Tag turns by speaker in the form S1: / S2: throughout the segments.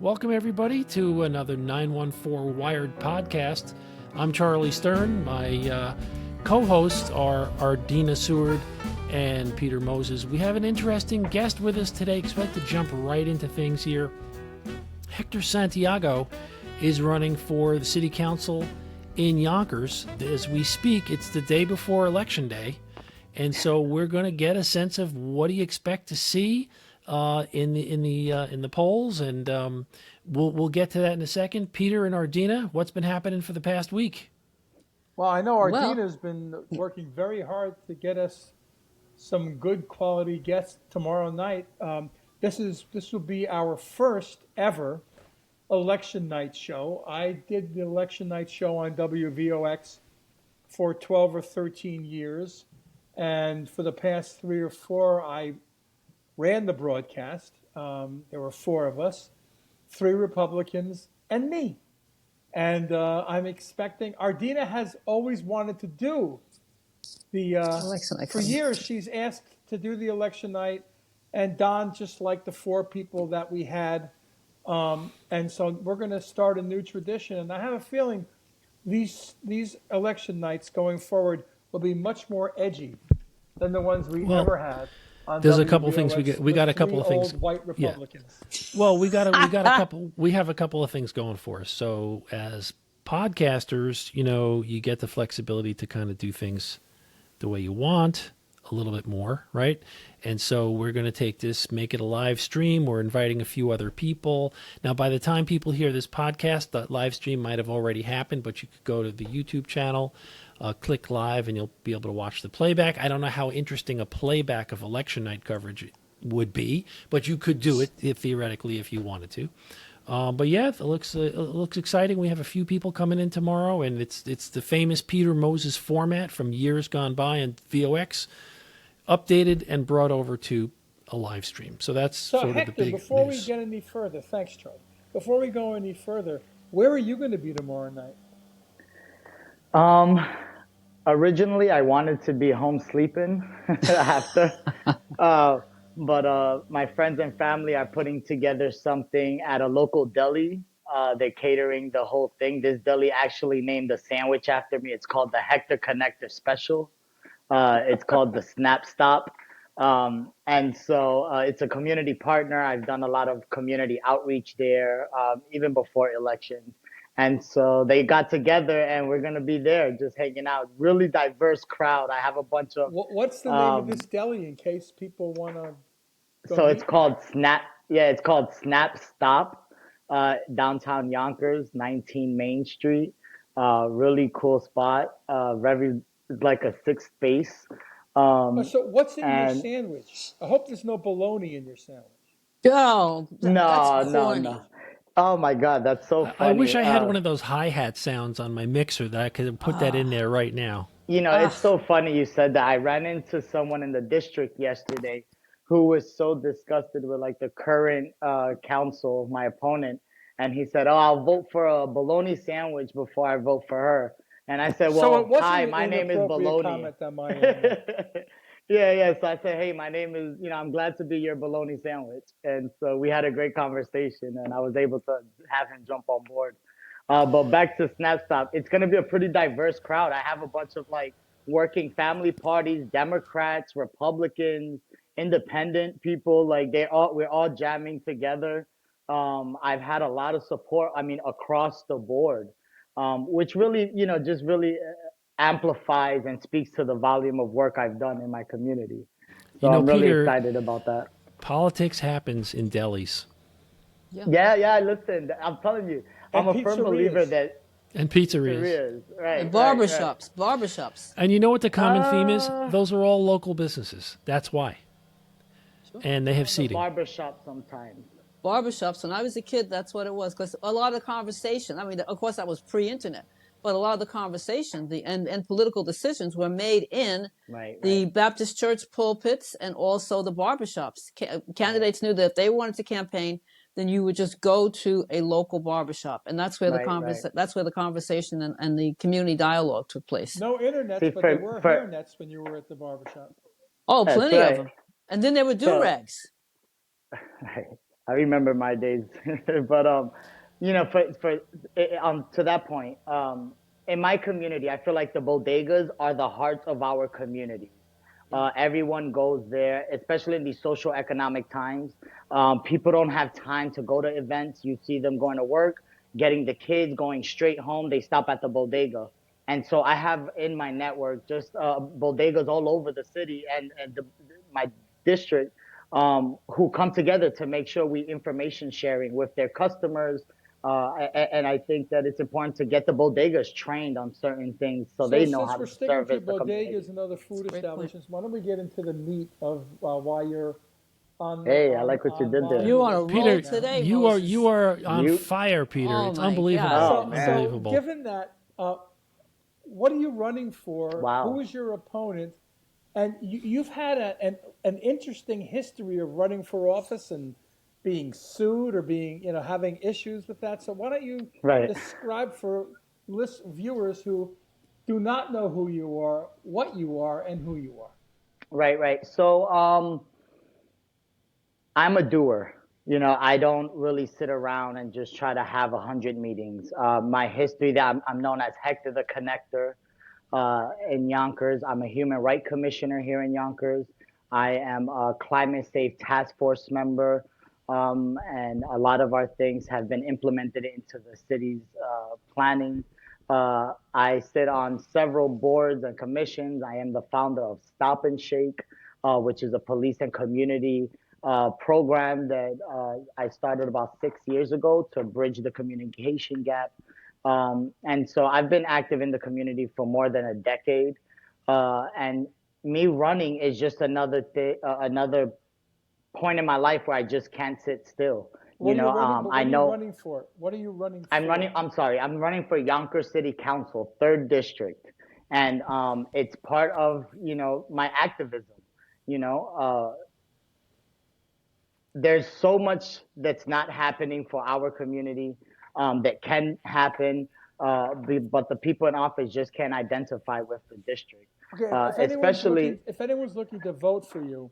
S1: Welcome, everybody, to another 914 Wired podcast. I'm Charlie Stern. My co-hosts are Dina Seward and Peter Moses. We have an interesting guest with us today. Expect to jump right into things here. Hector Santiago is running for the city council in Yonkers. As we speak, it's the day before Election Day. And so we're going to get a sense of what do you expect to see in the polls, and we'll get to that in a second. Peter and Ardina, what's been happening for the past week?
S2: Well, I know Ardina's been working very hard to get us some good quality guests tomorrow night. This will be our first ever election night show. I did the election night show on WVOX for 12 or 13 years, and for the past 3 or 4, I ran the broadcast. There were 4 of us, 3 Republicans and me. And I'm expecting, Ardina has always wanted to do the, for years she's asked to do the election night, and Don just liked the 4 people that we had. And so we're going to start a new tradition. And I have a feeling these election nights going forward will be much more edgy than the ones we ever had.
S1: There's a couple of things we got a couple of things.
S2: White Republicans.
S1: Yeah. Well, we have a couple of things going for us. So as podcasters, you get the flexibility to kind of do things the way you want a little bit more, right? And so we're going to take this, make it a live stream. We're inviting a few other people. Now, by the time people hear this podcast, the live stream might have already happened, but you could go to the YouTube channel, click live, and you'll be able to watch the playback. I don't know how interesting a playback of election night coverage would be, but you could do it theoretically if you wanted to. But yeah, it looks exciting. We have a few people coming in tomorrow, and it's the famous Peter Moses format from years gone by in VOX, updated and brought over to a live stream. So that's sort
S2: Hector,
S1: of the big
S2: before
S1: news.
S2: we get any further, thanks, Charlie. Before we go any further, where are you going to be tomorrow night?
S3: Originally, I wanted to be home sleeping after, but my friends and family are putting together something at a local deli. They're catering the whole thing. This deli actually named a sandwich after me. It's called the Hector Connector Special. It's called the Snap Stop. And so it's a community partner. I've done a lot of community outreach there, even before elections. And so they got together, and we're going to be there just hanging out. Really diverse crowd. I have a bunch of...
S2: What's the name of this deli in case people want to go
S3: So
S2: meet?
S3: it's called it's called Snap Stop, downtown Yonkers, 19 Main Street. Really cool spot. Like a 6 space.
S2: So what's in your sandwich? I hope there's no bologna in your sandwich.
S4: Oh,
S3: No. Oh my God, that's so funny.
S1: I wish I had one of those hi-hat sounds on my mixer that I could put that in there right now.
S3: It's so funny you said that. I ran into someone in the district yesterday who was so disgusted with like the current council, my opponent. And he said, I'll vote for a bologna sandwich before I vote for her. And I said, well, hi, my name is Bologna. Yeah. So I said, hey, my name is, I'm glad to be your bologna sandwich. And so we had a great conversation, and I was able to have him jump on board. But back to SnapStop, it's going to be a pretty diverse crowd. I have a bunch of like working family parties, Democrats, Republicans, independent people. Like we're all jamming together. I've had a lot of support, across the board, which really, just really amplifies and speaks to the volume of work I've done in my community. So I'm really
S1: Peter,
S3: excited about that.
S1: Politics happens in delis.
S3: Yeah. Listen, I'm telling you, I'm a firm believer that.
S1: And pizzerias.
S3: Right.
S4: And barbershops.
S1: And you know what the common theme is? Those are all local businesses. That's why. Sure. And they have seating.
S3: Barbershop sometimes.
S4: Barbershops. When I was a kid, that's what it was. Because a lot of the conversation, of course, that was pre-internet. But a lot of the conversation and political decisions were made in the Baptist church pulpits and also the barbershops. Candidates knew that if they wanted to campaign, then you would just go to a local barbershop, and that's where that's where the conversation and the community dialogue took place.
S2: No internet, but there were hairnets when you were at the barbershop.
S4: Oh, plenty of them. And then there were do-rags.
S3: I remember my days, but to that point, in my community, I feel like the bodegas are the hearts of our communities. Everyone goes there, especially in these social economic times. People don't have time to go to events. You see them going to work, getting the kids, going straight home. They stop at the bodega. And so I have in my network just bodegas all over the city and my district who come together to make sure we information sharing with their customers. And I think that it's important to get the bodegas trained on certain things so
S2: So
S3: they know
S2: since
S3: how
S2: we're
S3: to
S2: sticking to
S3: service the community.
S2: bodegas and other food
S4: Great point.
S2: establishments, why don't we get into the meat of why you're on the
S3: Hey, I like what you did there.
S4: You
S2: online
S4: on a
S2: list
S4: roll
S1: Peter,
S2: right now?
S4: today,
S1: you
S4: Moses.
S1: are on
S3: You,
S1: fire, Peter.
S4: Oh
S1: It's
S4: my
S1: unbelievable.
S4: God.
S3: oh
S2: So
S3: man,
S1: Unbelievable.
S2: given that, what are you running for? Who
S3: wow.
S2: is your opponent? And you've had an interesting history of running for office and being sued or being, having issues with that. So why don't you
S3: Right,
S2: describe for viewers who do not know who you are, what you are, and who you are?
S3: right. So, I'm a doer. I don't really sit around and just try to have 100 meetings. My history that I'm known as Hector the Connector in Yonkers. I'm a human rights commissioner here in Yonkers. I am a climate safe task force member. And a lot of our things have been implemented into the city's planning. I sit on several boards and commissions. I am the founder of Stop and Shake, which is a police and community program that I started about 6 years ago to bridge the communication gap. And so I've been active in the community for more than a decade. And me running is just another point in my life where I just can't sit still.
S2: What are you running? But
S3: I
S2: what are you
S3: know
S2: running for? What are you running
S3: I'm
S2: for?
S3: running. I'm sorry. I'm running for Yonkers City Council, third district, and it's part of my activism. You know, there's so much that's not happening for our community that can happen, but the people in office just can't identify with the district,
S2: Okay,
S3: especially
S2: if anyone's looking to vote for you,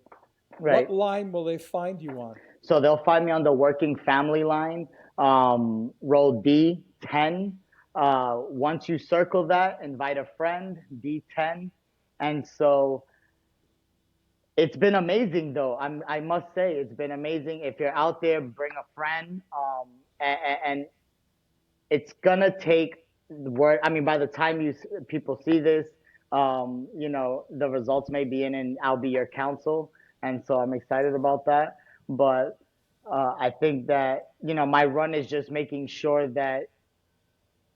S2: what
S3: right.
S2: line will they find you on?
S3: So they'll find me on the working family line, row D10. Once you circle that, invite a friend, D10. And so it's been amazing, though. I must say, it's been amazing. If you're out there, bring a friend. And it's gonna take word. I mean, by the time people see this, the results may be in, and I'll be your counsel. And so I'm excited about that. But I think that my run is just making sure that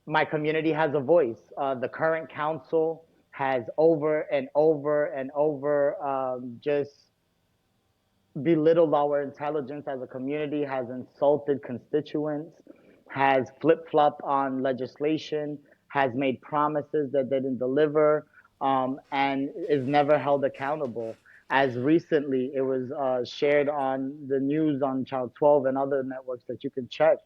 S3: my community has a voice. The current council has over and over and over just belittled our intelligence as a community, has insulted constituents, has flip flopped on legislation, has made promises that they didn't deliver, and is never held accountable. As recently, it was shared on the news on Channel 12 and other networks that you can check.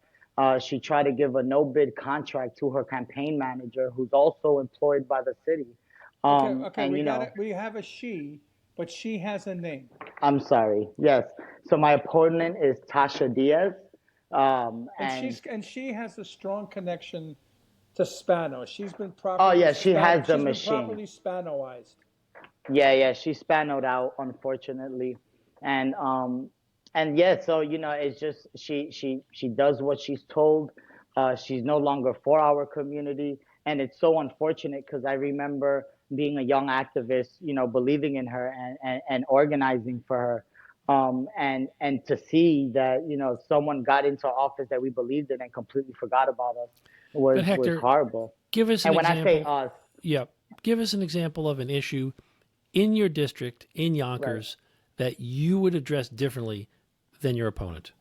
S3: She tried to give a no bid contract to her campaign manager, who's also employed by the city.
S2: Okay,
S3: And
S2: we have a she, but she has a name.
S3: I'm sorry. Yes. So my opponent is Tasha Diaz.
S2: And
S3: And
S2: she has a strong connection to Spano.
S3: oh yeah, she has the
S2: She's been
S3: machine.
S2: properly Spanoized.
S3: Yeah, she spanoed out, unfortunately. And yeah, so it's just she does what she's told. She's no longer for our community, and it's so unfortunate because I remember being a young activist, believing in her and organizing for her. And to see that someone got into office that we believed in and completely forgot about us
S1: But
S3: was
S1: Hector,
S3: horrible.
S1: give us an
S3: And when I say
S1: example.
S3: us,
S1: Yeah, give us an example of an issue in your district in
S3: right.
S1: Yonkers that you would address differently than your opponent.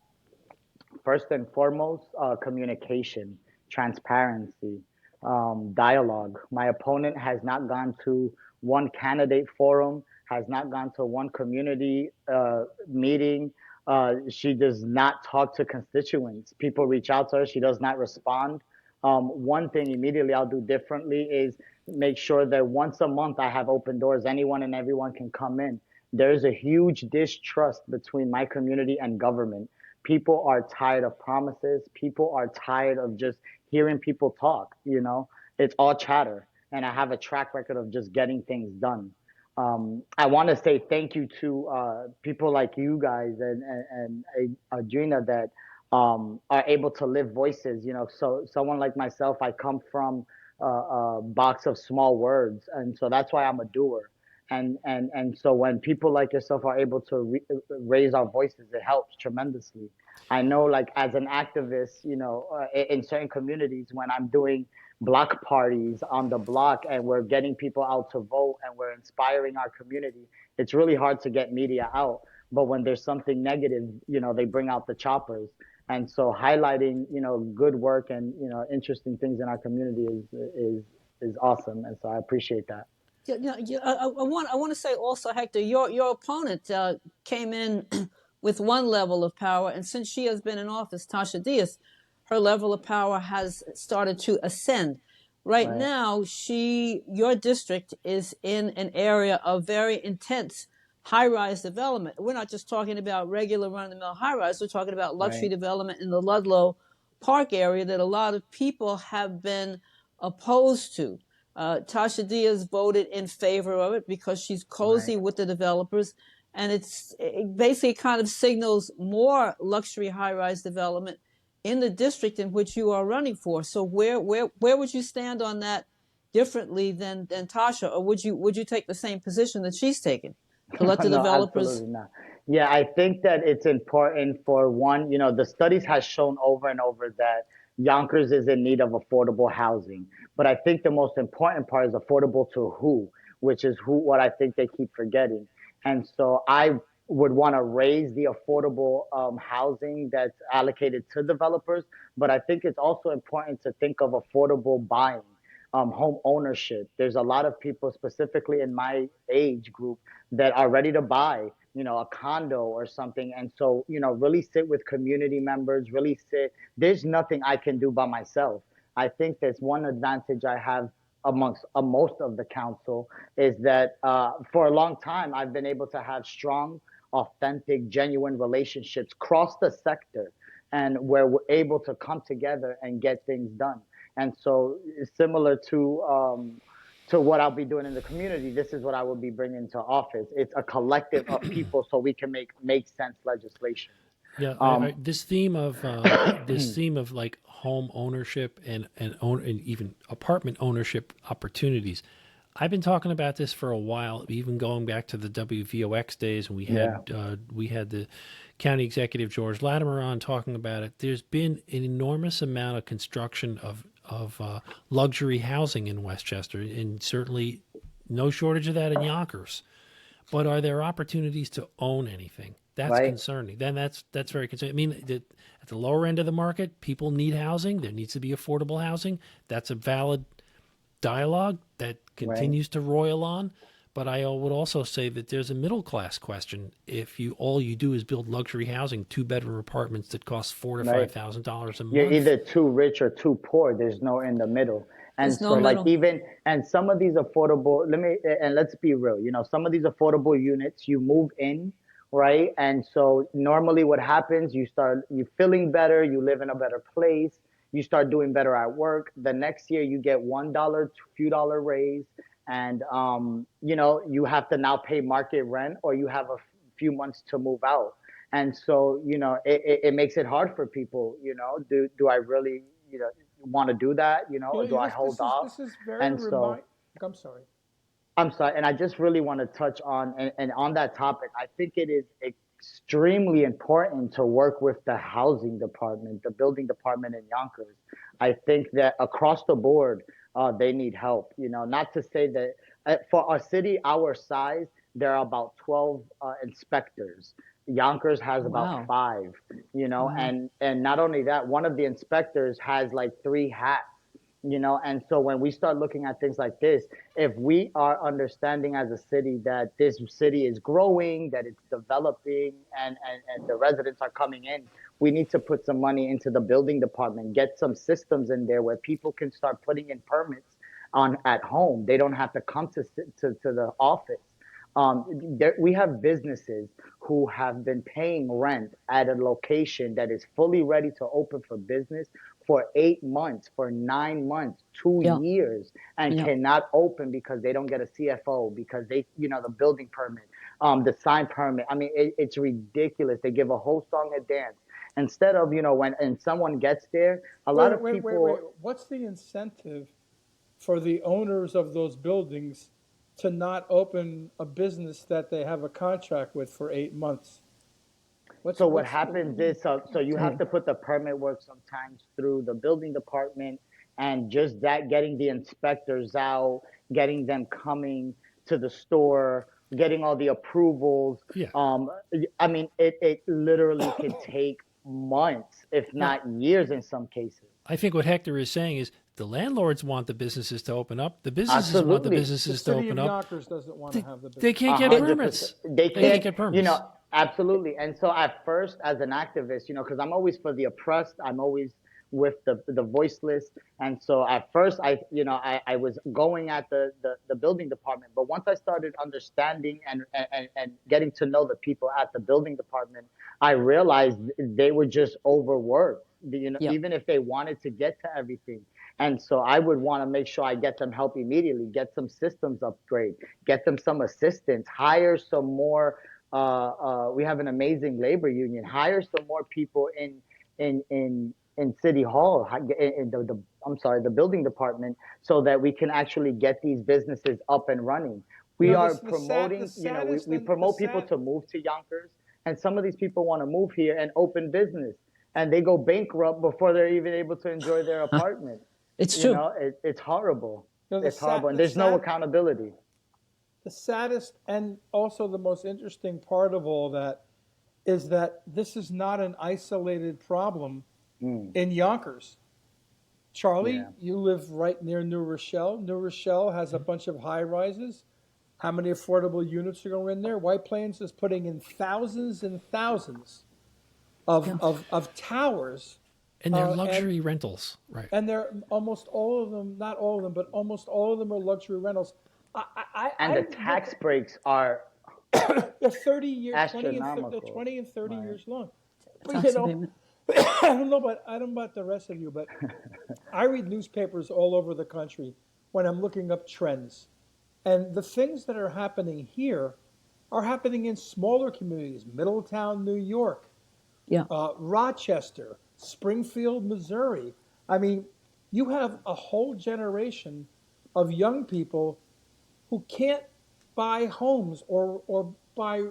S3: First and foremost, communication, transparency, dialogue. My opponent has not gone to one candidate forum, has not gone to one community meeting. She does not talk to constituents. People reach out to her, she does not respond. One thing immediately I'll do differently is make sure that once a month I have open doors. Anyone and everyone can come in. There's a huge distrust between my community and government. People are tired of promises. People are tired of just hearing people talk. It's all chatter. And I have a track record of just getting things done. I want to say thank you to people like you guys and Adrina that are able to live voices. So someone like myself, I come from a box of small words, and so that's why I'm a doer. And so when people like yourself are able to raise our voices, it helps tremendously. I know, like as an activist, in certain communities, when I'm doing block parties on the block and we're getting people out to vote and we're inspiring our community, it's really hard to get media out. But when there's something negative, they bring out the choppers. And so highlighting, good work and, interesting things in our community is awesome. And so I appreciate that.
S4: Yeah, I want to say also, Hector, your opponent came in with one level of power, and since she has been in office, Tasha Diaz, her level of power has started to ascend. Right now, your district is in an area of very intense high-rise development. We're not just talking about regular run-of-the-mill high-rise. We're talking about luxury development in the Ludlow Park area that a lot of people have been opposed to. Tasha Diaz voted in favor of it because she's cozy with the developers, and it basically kind of signals more luxury high-rise development in the district in which you are running for. So where would you stand on that differently than Tasha, or would you take the same position that she's taken to let the
S3: No,
S4: developers?
S3: absolutely not. Yeah, I think that it's important for one, the studies has shown over and over that Yonkers is in need of affordable housing. But I think the most important part is affordable to who, which is what I think they keep forgetting. And so I would want to raise the affordable housing that's allocated to developers. But I think it's also important to think of affordable buying. Home ownership. There's a lot of people, specifically in my age group, that are ready to buy, a condo or something. And so, really sit with community members, really sit. There's nothing I can do by myself. I think there's one advantage I have amongst most of the council is that for a long time, I've been able to have strong, authentic, genuine relationships across the sector and where we're able to come together and get things done. And so similar to what I'll be doing in the community, this is what I will be bringing to office. It's a collective of people so we can make sense legislation.
S1: Yeah, this theme of like home ownership and even apartment ownership opportunities. I've been talking about this for a while, even going back to the WVOX days when we had the county executive George Latimer on talking about it. There's been an enormous amount of construction of luxury housing in Westchester, and certainly no shortage of that in Yonkers. But are there opportunities to own anything? That's concerning. Then that's very concerning. I mean, at the lower end of the market, people need housing. There needs to be affordable housing. That's a valid dialogue that continues to roil on. But I would also say that there's a middle class question. If all you do is build luxury housing, 2-bedroom apartments that cost $4,000 to $5,000 a month,
S3: you're either too rich or too poor. There's no in the middle. And
S4: There's
S3: so,
S4: no
S3: like,
S4: middle.
S3: and some of these affordable, let's be real. Some of these affordable units, you move in, right? And so normally, what happens, you feeling better, you live in a better place, you start doing better at work. The next year, you get $1, few dollar raise. And you have to now pay market rent, or you have a few months to move out. And so it makes it hard for people. Do I really want to do that? Or do I hold off?
S2: This is very
S3: And so
S2: I'm sorry.
S3: I'm sorry, and I just really want to touch on and on that topic. I think it is extremely important to work with the housing department, the building department in Yonkers. I think that across the board, they need help. Not to say that for a city our size, there are about 12 inspectors. Yonkers has about 5. And not only that, one of the inspectors has like 3 hats. And so when we start looking at things like this, if we are understanding as a city that this city is growing, that it's developing, and the residents are coming in, we need to put some money into the building department, get some systems in there where people can start putting in permits at home. They don't have to come to the office. We have businesses who have been paying rent at a location that is fully ready to open for business for 8 months, for 9 months, two
S4: Yeah.
S3: years, and
S4: Yeah.
S3: cannot open because they don't get a CFO, because they, the building permit, the sign permit. I mean, it's ridiculous. They give a whole song and dance. Instead of, when and someone gets there, a lot of people.
S2: What's the incentive for the owners of those buildings to not open a business that they have a contract with for 8 months?
S3: So what happens is, so you have to put the permit work sometimes through the building department, and just that, getting the inspectors out, getting them coming to the store, getting all the approvals.
S1: Yeah.
S3: I mean, it literally can take months, if not years in some cases.
S1: I think what Hector is saying is the landlords want the businesses to open up. The businesses want the
S3: Absolutely.
S1: businesses to open
S2: The City of
S1: up.
S2: Yonkers doesn't want to have the business.
S1: They can't get
S3: 100%.
S1: permits.
S3: They
S1: can't
S3: can't
S1: get permits.
S3: Absolutely. And so at first, as an activist, because I'm always for the oppressed, I'm always with the voiceless. And so at first, I was going at the building department. But once I started understanding and getting to know the people at the building department, I realized they were just overworked, even if they wanted to get to everything. And so I would want to make sure I get them help immediately, get some systems upgrade, get them some assistance, hire some more. We have an amazing labor union. Hire some more people in City Hall, in the building department, so that we can actually get these businesses up and running. We are promoting, we promote people to move to Yonkers, and some of these people want to move here and open business, and they go bankrupt before they're even able to enjoy their apartment.
S4: It's true.
S3: It's horrible. It's horrible, and there's no accountability.
S2: The saddest and also the most interesting part of all that is that this is not an isolated problem in Yonkers. Charlie, you live right near New Rochelle. New Rochelle has a bunch of high rises. How many affordable units are going in there? White Plains is putting in thousands and thousands of towers.
S1: And they're luxury rentals, right?
S2: And they're almost all of them, not all of them, but almost all of them are luxury rentals.
S3: The tax breaks are
S2: they're 30 years,
S3: astronomical.
S2: 20 and 30 years long. But, I don't know about the rest of you, but I read newspapers all over the country when I'm looking up trends. And the things that are happening here are happening in smaller communities, Middletown, New York, Rochester, Springfield, Missouri. I mean, you have a whole generation of young people who can't buy homes or buy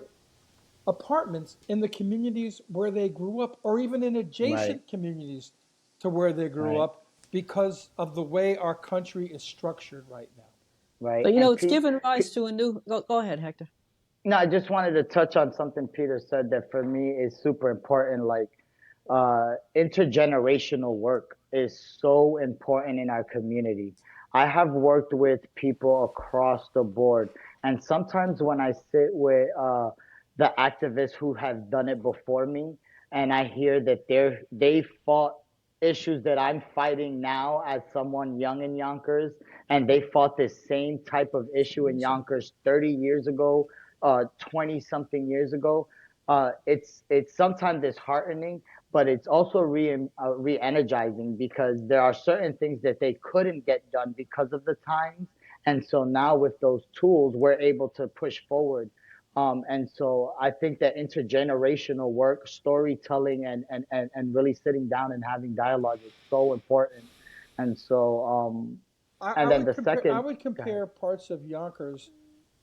S2: apartments in the communities where they grew up, or even in adjacent communities to where they grew up, because of the way our country is structured right now.
S3: Right.
S4: But it's given rise to a new. Go ahead, Hector.
S3: No, I just wanted to touch on something Peter said that for me is super important. Like, intergenerational work is so important in our community. I have worked with people across the board, and sometimes when I sit with the activists who have done it before me, and I hear that they fought issues that I'm fighting now as someone young in Yonkers, and they fought this same type of issue in Yonkers 30 years ago, 20 something years ago. It's sometimes disheartening, but it's also re-energizing, because there are certain things that they couldn't get done because of the times. And so now with those tools, we're able to push forward. And so I think that intergenerational work, storytelling, and really sitting down and having dialogue is so important. And so, I
S2: would compare parts of Yonkers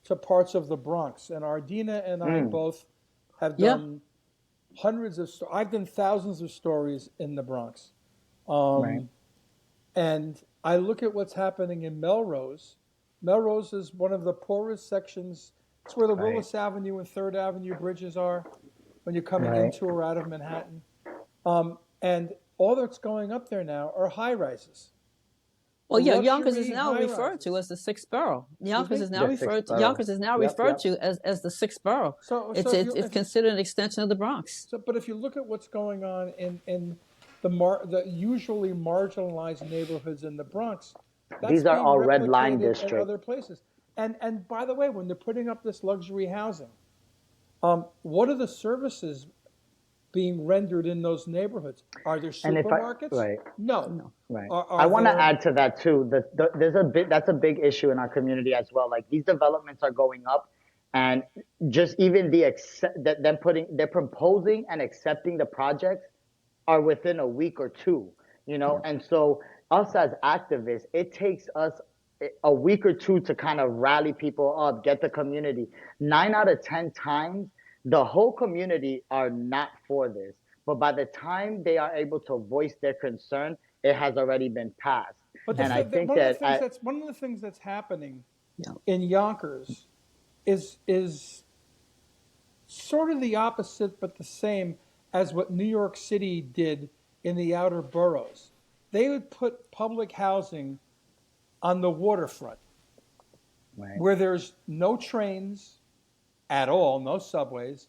S2: to parts of the Bronx. And Ardina and I both have done hundreds of I've done thousands of stories in the Bronx. And I look at what's happening in Melrose. Melrose is one of the poorest sections. It's where the Willis Avenue and 3rd Avenue bridges are when you're coming into or out of Manhattan. And all that's going up there now are high rises.
S4: Well, Yonkers is now referred to as the sixth borough. Yonkers is now referred to as the sixth borough. So it's considered an extension of the Bronx.
S2: But if you look at what's going on in the usually marginalized neighborhoods in the Bronx,
S3: these are all red line districts.
S2: In other places. And by the way, when they're putting up this luxury housing, what are the services being rendered in those neighborhoods? Are there
S3: And if I
S2: supermarkets?
S3: right.
S2: No.
S4: No.
S3: Right. I
S2: Are
S3: want to
S2: there?
S3: add to that too. There's a bit that's a big issue in our community as well. Like these developments are going up, and just even the accept that them putting they're proposing and accepting the projects are within a week or two. You know,
S4: Yeah.
S3: and so us as activists, it takes us a week or two to kind of rally people up, get the community. 9 out of 10 times, the whole community are not for this. But by the time they are able to voice their concern, it has already been passed.
S2: But
S3: And I think that
S2: one of the things that's happening
S4: Yeah.
S2: in Yonkers is sort of the opposite, but the same as what New York City did in the outer boroughs. They would put public housing on the waterfront,
S3: right,
S2: where there's no trains at all, no subways,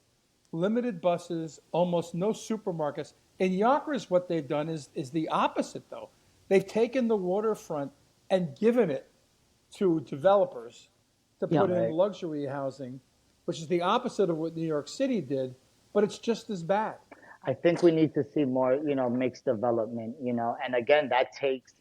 S2: limited buses, almost no supermarkets. In Yonkers, what they've done is the opposite, though. They've taken the waterfront and given it to developers to
S4: Yeah.
S2: put in
S3: right.
S2: luxury housing, which is the opposite of what New York City did, but it's just as bad.
S3: I think we need to see more, mixed development, and again, that takes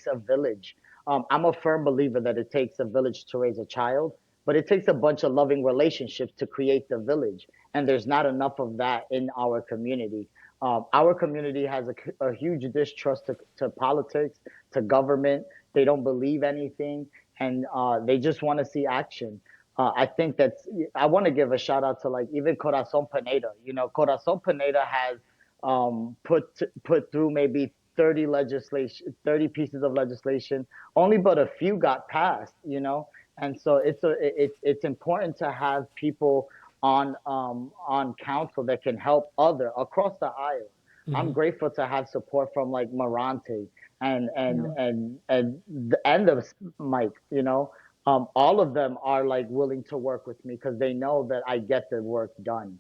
S3: a village. I'm a firm believer that it takes a village to raise a child, but it takes a bunch of loving relationships to create the village. And there's not enough of that in our community. Our community has a huge distrust to politics, to government. They don't believe anything, and they just want to see action. I think I want to give a shout out to like even Corazon Pineda. Corazon Pineda has put through maybe 30 pieces of legislation. Only but a few got passed. And so it's important to have people on council that can help other across the aisle. I'm
S1: Hmm.
S3: grateful to have support from like Marante and and
S4: Yeah.
S3: and and the end of Mike. All of them are like willing to work with me because they know that I get the work done.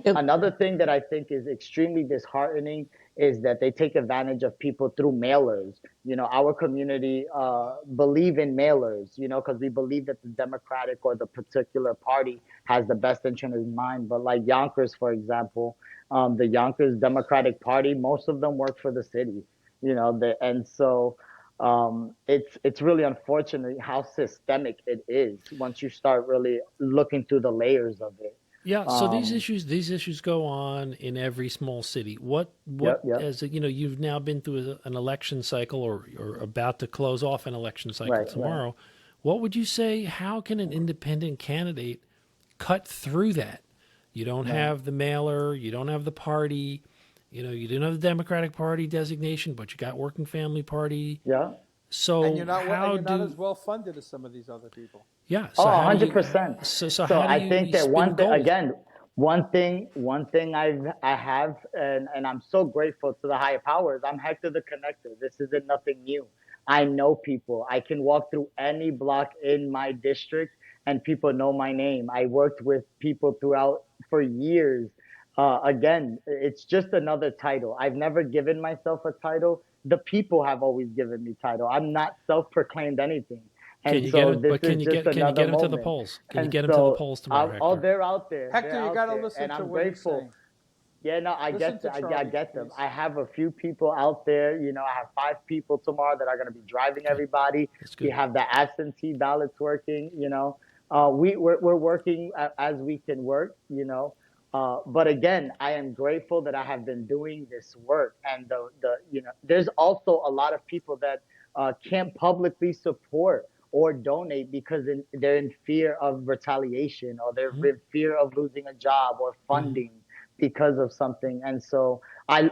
S4: It,
S3: Another thing that I think is extremely disheartening is that they take advantage of people through mailers. Our community believe in mailers, because we believe that the Democratic or the particular party has the best interest in mind. But like Yonkers, for example, the Yonkers Democratic Party, most of them work for the city, and so it's really unfortunate how systemic it is once you start really looking through the layers of it.
S1: Yeah, so
S3: Um,
S1: these issues go on in every small city. What
S3: yep, yep,
S1: as you've now been through an election cycle or about to close off an election cycle
S3: right, right.
S1: tomorrow. What would you say? How can an independent candidate cut through that? You don't
S3: Right.
S1: have the mailer, you don't have the party, you didn't have the Democratic Party designation, but you got Working Family Party.
S3: Yeah.
S1: So
S2: And
S1: how
S2: you're not
S1: do
S2: as well funded as some of these other people.
S1: yeah?
S3: Oh,
S1: So how do you
S3: 100%.
S1: so
S3: So
S1: how do
S3: I think
S1: you
S3: that
S1: spin gold?
S3: one thing I have, and I'm so grateful to the higher powers. I'm Hector the Connector. This isn't nothing new. I know people. I can walk through any block in my district and people know my name. I worked with people throughout for years. Again, it's just another title. I've never given myself a title. The people have always given me title. I'm not self-proclaimed anything.
S1: Can
S3: And
S1: you get
S3: so
S1: him?
S3: this
S1: But
S3: is just
S1: can you
S3: another
S1: get him to the
S3: moment.
S1: polls? Can you
S3: And
S1: get him to the
S3: so
S1: polls tomorrow, Hector?
S3: they're out there. They're
S2: Hector, you got
S3: out
S2: to
S3: there.
S2: listen
S3: And
S2: to
S3: I'm
S2: what he's
S3: grateful.
S2: saying.
S3: Yeah, no,
S2: Listen to
S3: I
S2: Charlie,
S3: get them.
S2: please.
S3: I have a few people out there. I have 5 people tomorrow that are going to be driving
S1: Good.
S3: everybody.
S1: That's
S3: We
S1: good.
S3: have the absentee ballots working. We're working as we can work. But again, I am grateful that I have been doing this work, and there's also a lot of people that can't publicly support or donate because they're in fear of retaliation or they're
S1: Hmm.
S3: in fear of losing a job or
S1: Hmm.
S3: funding because of something. And so and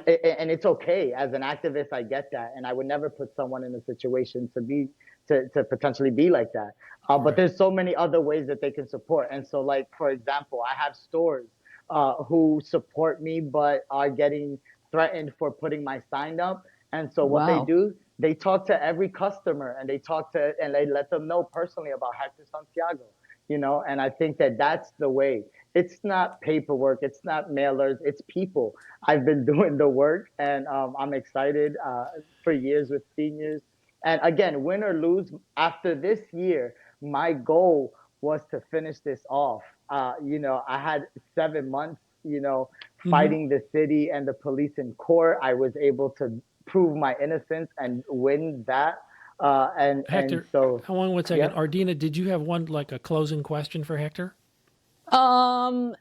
S3: it's okay. As an activist, I get that. And I would never put someone in a situation to potentially be like that. But
S1: Right.
S3: there's so many other ways that they can support. And so like, for example, I have stores who support me, but are getting threatened for putting my sign up. And so what they
S4: wow.
S3: do, they talk to every customer and they let them know personally about Hector Santiago, and I think that that's the way. It's not paperwork. It's not mailers. It's people. I've been doing the work and I'm excited for years with seniors. And again, win or lose, after this year, my goal was to finish this off. I had 7 months, fighting the city and the police in court. I was able to prove my innocence and win that.
S1: Hector,
S3: So,
S1: hold on one second.
S3: yeah.
S1: Ardina, did you have one, like a closing question for Hector?
S4: Yeah.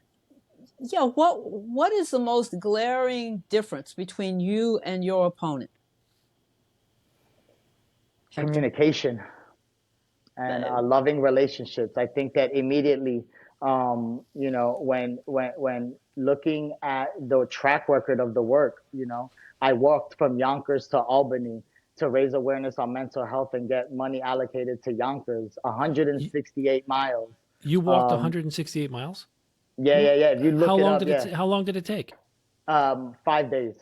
S4: What is the most glaring difference between you and your opponent?
S3: Communication and loving relationships. I think that immediately, when looking at the track record of the work, I walked from Yonkers to Albany to raise awareness on mental health and get money allocated to Yonkers, 168 miles.
S1: You walked 168 miles?
S3: Yeah. If you look it up,
S1: how long did it take?
S3: 5 days.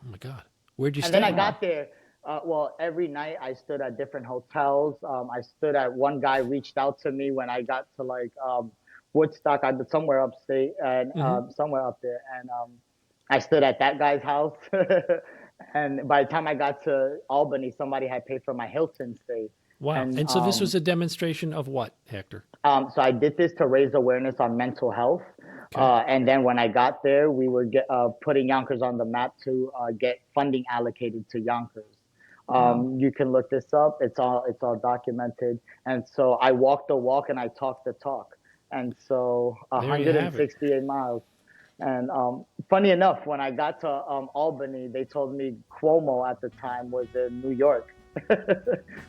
S1: Oh my God. Where'd you stay?
S3: And then I got there. Every night I stood at different hotels. I stood at one guy reached out to me when I got to Woodstock. I did somewhere upstate and somewhere up there, and I stood at that guy's house. And by the time I got to Albany, somebody had paid for my Hilton stay.
S1: Wow! And so this was a demonstration of what, Hector?
S3: So I did this to raise awareness on mental health.
S1: Okay.
S3: And then when I got there, we were putting Yonkers on the map to get funding allocated to Yonkers. You can look this up. It's all documented. And so I walked the walk and I talked the talk. And so 168 miles. And funny enough, when I got to Albany, they told me Cuomo at the time was in New York,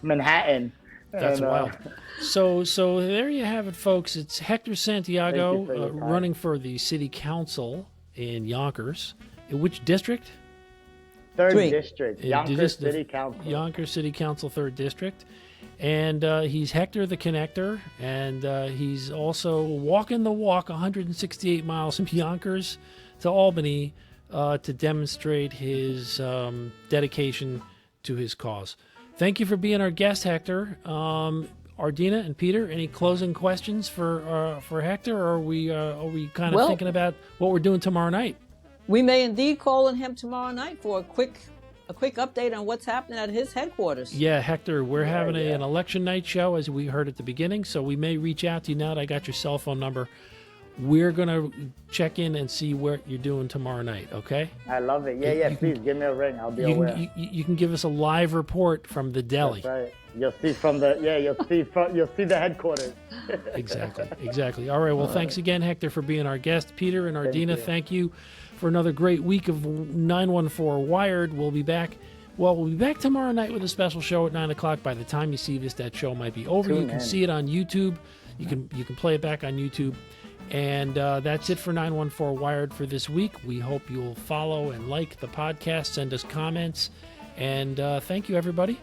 S3: Manhattan.
S1: That's wild. So there you have it, folks. It's Hector Santiago running for the city council in Yonkers. In which district?
S3: Third district, Yonkers City Council.
S1: Yonkers City Council, 3rd District. And he's Hector the Connector, and he's also walking the walk 168 miles from Yonkers to Albany to demonstrate his dedication to his cause. Thank you for being our guest, Hector. Ardina and Peter, any closing questions for Hector, or are we kind of thinking about what we're doing tomorrow night?
S4: We may indeed call on him tomorrow night for a quick update on what's happening at his headquarters.
S1: Yeah, Hector, we're having an election night show, as we heard at the beginning, so we may reach out to you now that I got your cell phone number. We're going to check in and see what you're doing tomorrow night, okay?
S3: I love it. Yeah, please give me a ring. I'll be aware.
S1: You can give us a live report from the deli.
S3: That's right. You'll see you'll see the headquarters.
S1: Exactly. All right, well, thanks again, Hector, for being our guest. Peter and Ardina, thank you for another great week of 914 Wired. We'll be back tomorrow night with a special show at 9 o'clock. By the time you see this, that show might be over. You can see it on YouTube. You can play it back on YouTube. And that's it for 914 Wired for this week. We hope you'll follow and like the podcast, send us comments, and thank you, everybody.